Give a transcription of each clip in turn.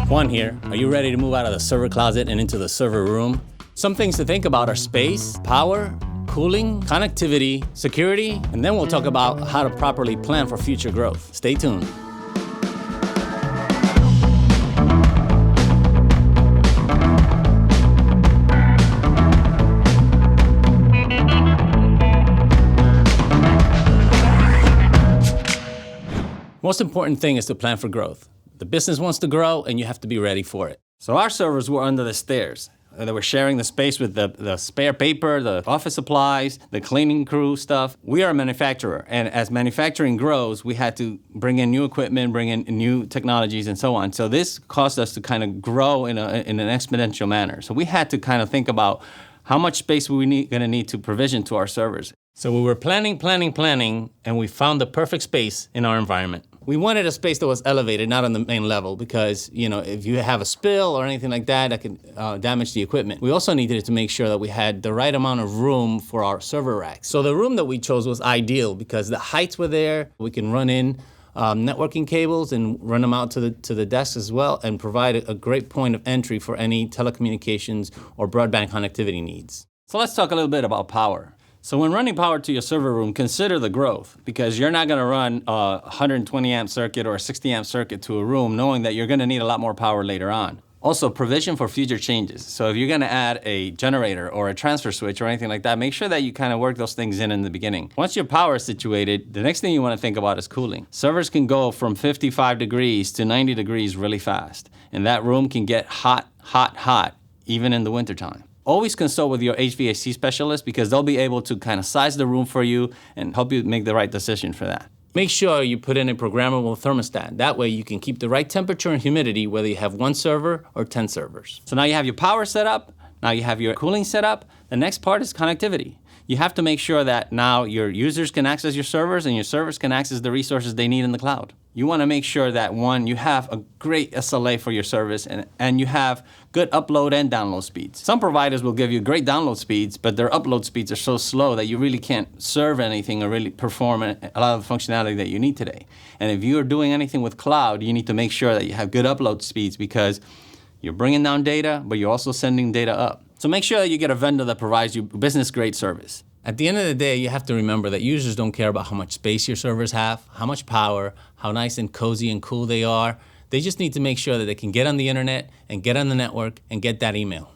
Juan here. Are you ready to move out of the server closet and into the server room? Some things to think about are space, power, cooling, connectivity, security, and then we'll talk about how to properly plan for future growth. Stay tuned. Most important thing is to plan for growth. The business wants to grow, and you have to be ready for it. So our servers were under the stairs. They were sharing the space with the spare paper, the office supplies, the cleaning crew stuff. We are a manufacturer, and as manufacturing grows, we had to bring in new equipment, bring in new technologies, and so on. So this caused us to kind of grow in an exponential manner. So we had to kind of think about how much space we going to need to provision to our servers. So we were planning, and we found the perfect space in our environment. We wanted a space that was elevated, not on the main level, because, if you have a spill or anything like that, that could damage the equipment. We also needed to make sure that we had the right amount of room for our server racks. So the room that we chose was ideal because the heights were there. We can run in networking cables and run them out to the desks as well, and provide a great point of entry for any telecommunications or broadband connectivity needs. So let's talk a little bit about power. So when running power to your server room, consider the growth, because you're not going to run a 120 amp circuit or a 60 amp circuit to a room knowing that you're going to need a lot more power later on. Also, provision for future changes. So if you're going to add a generator or a transfer switch or anything like that, make sure that you kind of work those things in the beginning. Once your power is situated, the next thing you want to think about is cooling. Servers can go from 55 degrees to 90 degrees really fast, and that room can get hot, even in the wintertime. Always consult with your HVAC specialist, because they'll be able to kind of size the room for you and help you make the right decision for that. Make sure you put in a programmable thermostat. That way you can keep the right temperature and humidity whether you have one server or 10 servers. So now you have your power set up, now you have your cooling set up. The next part is connectivity. You have to make sure that now your users can access your servers and your servers can access the resources they need in the cloud. You want to make sure that, one, you have a great SLA for your service and you have good upload and download speeds. Some providers will give you great download speeds, but their upload speeds are so slow that you really can't serve anything or really perform a lot of the functionality that you need today. And if you're doing anything with cloud, you need to make sure that you have good upload speeds, because you're bringing down data, but you're also sending data up. So make sure that you get a vendor that provides you business-grade service. At the end of the day, you have to remember that users don't care about how much space your servers have, how much power, how nice and cozy and cool they are. They just need to make sure that they can get on the internet and get on the network and get that email.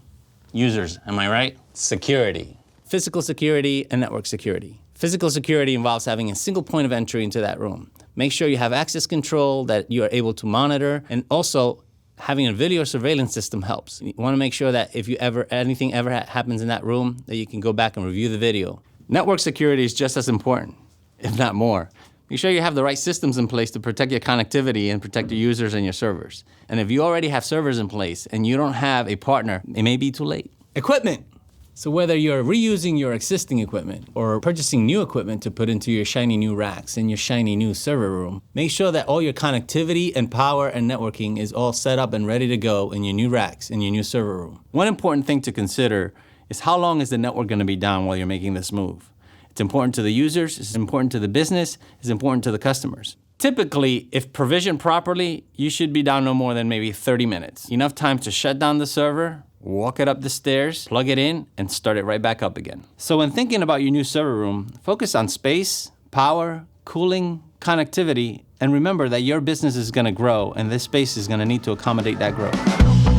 Users, am I right? Security. Physical security and network security. Physical security involves having a single point of entry into that room. Make sure you have access control that you are able to monitor, and also having a video surveillance system helps. You want to make sure that if anything ever happens in that room, that you can go back and review the video. Network security is just as important, if not more. Make sure you have the right systems in place to protect your connectivity and protect your users and your servers. And if you already have servers in place and you don't have a partner, it may be too late. Equipment. So whether you're reusing your existing equipment or purchasing new equipment to put into your shiny new racks in your shiny new server room, make sure that all your connectivity and power and networking is all set up and ready to go in your new racks in your new server room. One important thing to consider is how long is the network going to be down while you're making this move. It's important to the users, it's important to the business, it's important to the customers. Typically, if provisioned properly, you should be down no more than maybe 30 minutes. Enough time to shut down the server, walk it up the stairs, plug it in, and start it right back up again. So when thinking about your new server room, focus on space, power, cooling, connectivity, and remember that your business is going to grow and this space is going to need to accommodate that growth.